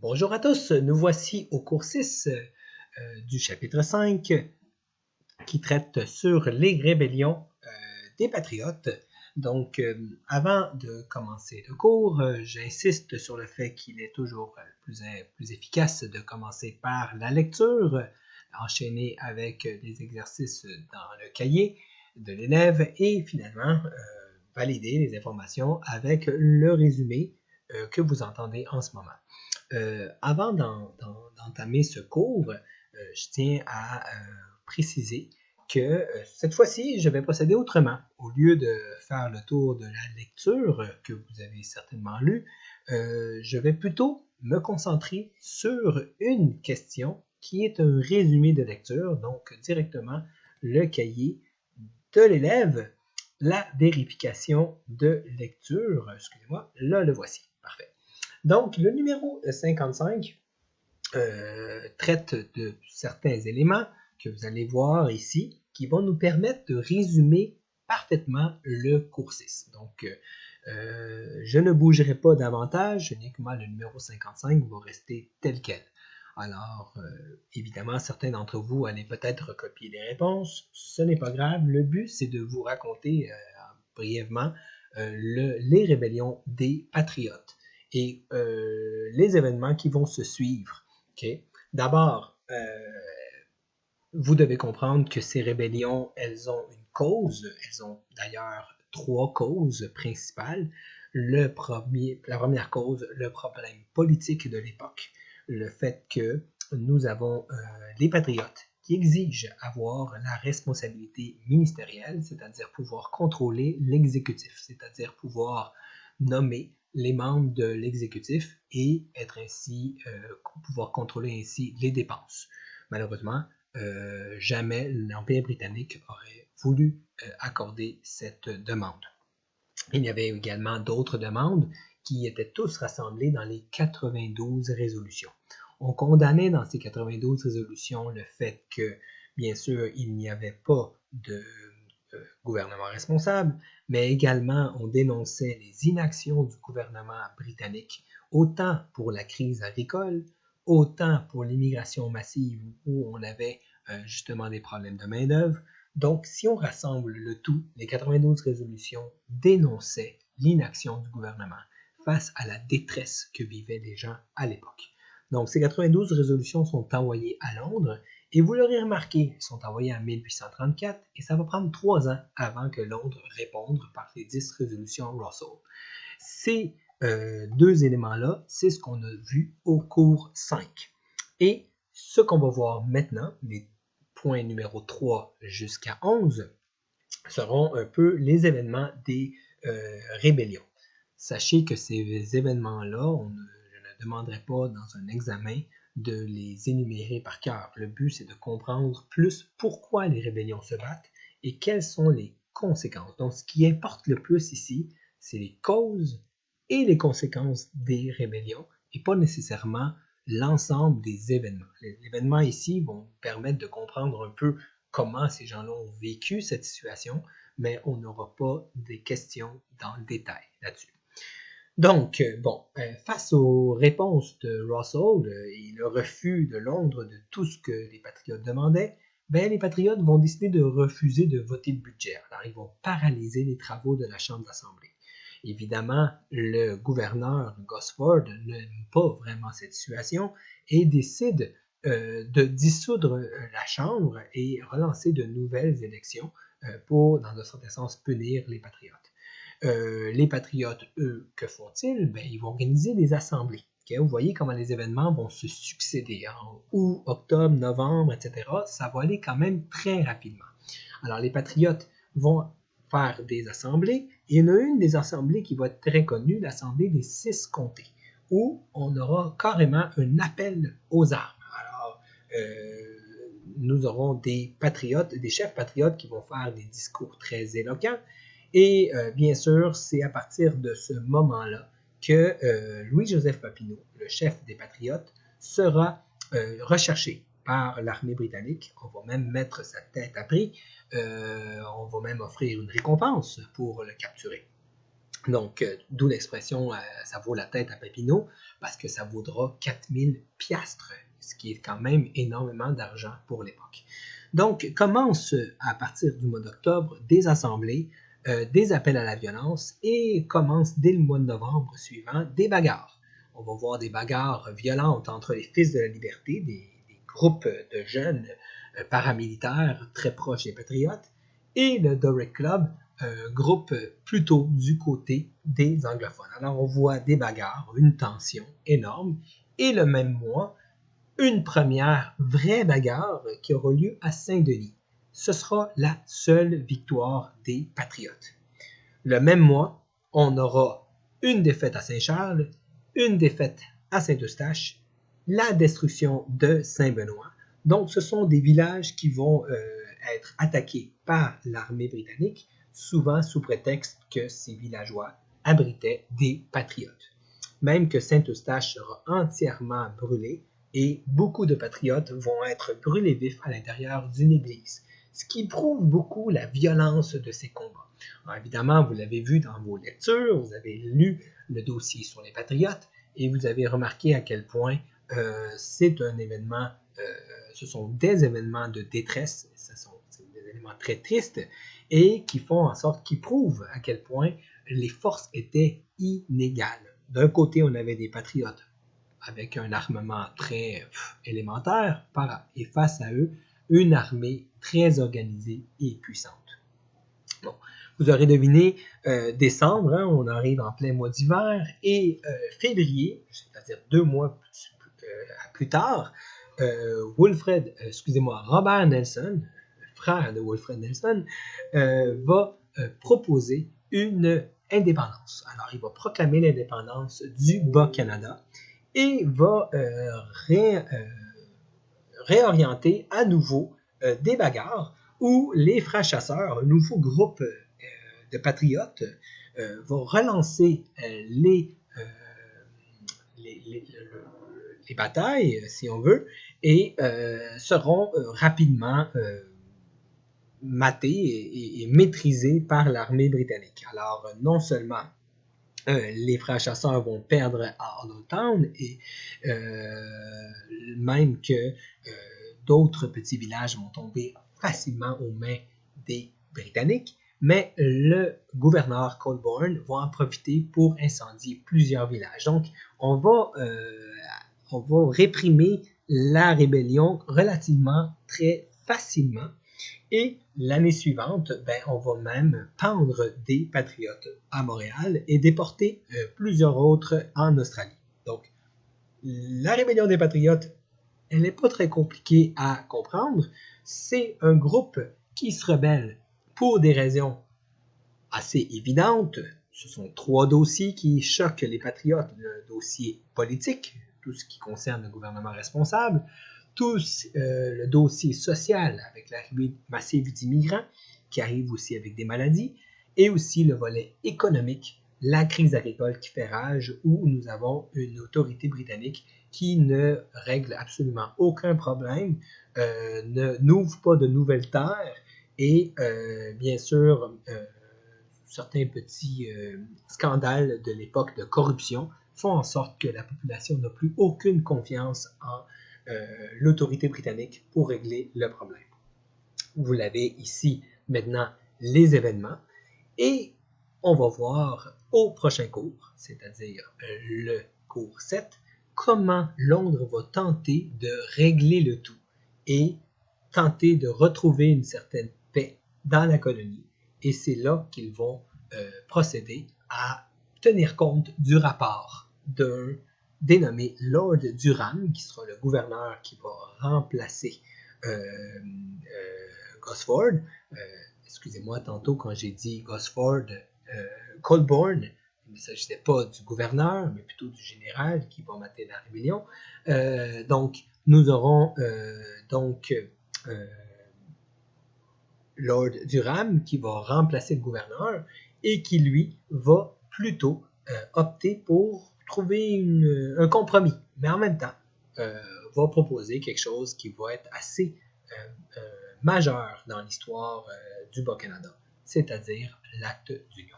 Bonjour à tous, nous voici au cours 6 du chapitre 5 qui traite sur les rébellions des patriotes. Donc, avant de commencer le cours, j'insiste sur le fait qu'il est toujours plus efficace de commencer par la lecture, enchaîner avec des exercices dans le cahier de l'élève et finalement valider les informations avec le résumé que vous entendez en ce moment. Avant d'entamer ce cours, je tiens à préciser que cette fois-ci, je vais procéder autrement. Au lieu de faire le tour de la lecture que vous avez certainement lu, je vais plutôt me concentrer sur une question qui est un résumé de lecture, donc directement le cahier de l'élève, la vérification de lecture. Excusez-moi, là le voici. Parfait. Donc, le numéro 55 traite de certains éléments que vous allez voir ici qui vont nous permettre de résumer parfaitement le cours 6. Donc, je ne bougerai pas davantage, uniquement le numéro 55 va rester tel quel. Alors, évidemment, certains d'entre vous allaient peut-être recopier les réponses. Ce n'est pas grave. Le but, c'est de vous raconter brièvement les rébellions des patriotes et les événements qui vont se suivre. Okay? D'abord, vous devez comprendre que ces rébellions, elles ont une cause. Elles ont d'ailleurs 3 causes principales. La première cause, le problème politique de l'époque. Le fait que nous avons les patriotes qui exigent avoir la responsabilité ministérielle, c'est-à-dire pouvoir contrôler l'exécutif, c'est-à-dire pouvoir nommer les membres de l'exécutif et être ainsi, pouvoir contrôler ainsi les dépenses. Malheureusement, jamais l'Empire britannique aurait voulu accorder cette demande. Il y avait également d'autres demandes qui étaient tous rassemblées dans les 92 résolutions. On condamnait dans ces 92 résolutions le fait que, bien sûr, il n'y avait pas de gouvernement responsable, mais également on dénonçait les inactions du gouvernement britannique, autant pour la crise agricole, autant pour l'immigration massive où on avait justement des problèmes de main-d'œuvre. Donc, si on rassemble le tout, les 92 résolutions dénonçaient l'inaction du gouvernement face à la détresse que vivaient les gens à l'époque. Donc, ces 92 résolutions sont envoyées à Londres et vous l'aurez remarqué, elles sont envoyées en 1834 et ça va prendre 3 ans avant que Londres réponde par les 10 résolutions Russell. Ces deux éléments-là, c'est ce qu'on a vu au cours 5. Et ce qu'on va voir maintenant, les points numéro 3 jusqu'à 11, seront un peu les événements des rébellions. Sachez que ces événements-là, je ne demanderai pas dans un examen de les énumérer par cœur. Le but, c'est de comprendre plus pourquoi les rébellions se battent et quelles sont les conséquences. Donc, ce qui importe le plus ici, c'est les causes et les conséquences des rébellions et pas nécessairement l'ensemble des événements. Les événements ici vont permettre de comprendre un peu comment ces gens-là ont vécu cette situation, mais on n'aura pas des questions dans le détail là-dessus. Donc, face aux réponses de Russell et le refus de Londres de tout ce que les patriotes demandaient, les patriotes vont décider de refuser de voter le budget. Alors, ils vont paralyser les travaux de la Chambre d'Assemblée. Évidemment, le gouverneur Gosford n'aime pas vraiment cette situation et décide de dissoudre la Chambre et relancer de nouvelles élections pour, dans un certain sens, punir les patriotes. Les patriotes, eux, que font-ils? Ils vont organiser des assemblées. Okay? Vous voyez comment les événements vont se succéder. En août, octobre, novembre, etc. Ça va aller quand même très rapidement. Alors, les patriotes vont faire des assemblées. Et il y en a une des assemblées qui va être très connue, l'Assemblée des 6 comtés, où on aura carrément un appel aux armes. Alors, nous aurons des patriotes, des chefs patriotes qui vont faire des discours très éloquents. Et bien sûr, c'est à partir de ce moment-là que Louis-Joseph Papineau, le chef des Patriotes, sera recherché par l'armée britannique. On va même mettre sa tête à prix. On va même offrir une récompense pour le capturer. Donc, d'où l'expression ça vaut la tête à Papineau, parce que ça vaudra 4000 piastres, ce qui est quand même énormément d'argent pour l'époque. Donc, commence à partir du mois d'octobre des assemblées, des appels à la violence et commence dès le mois de novembre suivant des bagarres. On va voir des bagarres violentes entre les Fils de la Liberté, des groupes de jeunes paramilitaires très proches des patriotes, et le Doric Club, groupe plutôt du côté des anglophones. Alors on voit des bagarres, une tension énorme, et le même mois, une première vraie bagarre qui aura lieu à Saint-Denis. Ce sera la seule victoire des patriotes. Le même mois, on aura une défaite à Saint-Charles, une défaite à Saint-Eustache, la destruction de Saint-Benoît. Donc ce sont des villages qui vont être attaqués par l'armée britannique, souvent sous prétexte que ces villageois abritaient des patriotes. Même que Saint-Eustache sera entièrement brûlé et beaucoup de patriotes vont être brûlés vifs à l'intérieur d'une église, ce qui prouve beaucoup la violence de ces combats. Alors, évidemment, vous l'avez vu dans vos lectures, vous avez lu le dossier sur les patriotes et vous avez remarqué à quel point c'est un événement, ce sont des événements de détresse, c'est des éléments très tristes et qui font en sorte, qui prouvent à quel point les forces étaient inégales. D'un côté, on avait des patriotes avec un armement très élémentaire, et face à eux, une armée très organisée et puissante. Bon, vous aurez deviné, décembre, hein, on arrive en plein mois d'hiver, et février, c'est-à-dire 2 mois plus tard, Robert Nelson, frère de Wilfred Nelson, va proposer une indépendance. Alors, il va proclamer l'indépendance du Bas-Canada et va réorienter à nouveau des bagarres où les frères chasseurs, un nouveau groupe de patriotes, vont relancer les batailles, si on veut, et seront rapidement matés et maîtrisés par l'armée britannique. Alors, non seulement les frères chasseurs vont perdre à Hoddletown et même que d'autres petits villages vont tomber facilement aux mains des Britanniques, mais le gouverneur Colborne va en profiter pour incendier plusieurs villages. Donc, on va réprimer la rébellion relativement très facilement. Et l'année suivante, on va même pendre des patriotes à Montréal et déporter plusieurs autres en Australie. Donc, la rébellion des patriotes, elle n'est pas très compliquée à comprendre. C'est un groupe qui se rebelle pour des raisons assez évidentes. Ce sont 3 dossiers qui choquent les patriotes. Le dossier politique, tout ce qui concerne le gouvernement responsable, le dossier social avec l'arrivée massive d'immigrants qui arrivent aussi avec des maladies, et aussi le volet économique, la crise agricole qui fait rage, où nous avons une autorité britannique qui ne règle absolument aucun problème, n'ouvre pas de nouvelles terres, et bien sûr, certains petits scandales de l'époque de corruption font en sorte que la population n'a plus aucune confiance en l'autorité britannique pour régler le problème. Vous l'avez ici maintenant les événements et on va voir au prochain cours, c'est-à-dire le cours 7, comment Londres va tenter de régler le tout et tenter de retrouver une certaine paix dans la colonie. Et c'est là qu'ils vont procéder à tenir compte du rapport d'un dénommé Lord Durham, qui sera le gouverneur qui va remplacer Gosford. Excusez-moi, tantôt quand j'ai dit Gosford, Colborne, il ne s'agissait pas du gouverneur, mais plutôt du général qui va mater la rébellion. Donc, nous aurons Lord Durham qui va remplacer le gouverneur et qui, lui, va plutôt opter pour trouver un compromis, mais en même temps, va proposer quelque chose qui va être assez majeur dans l'histoire du Bas-Canada, c'est-à-dire l'acte d'union.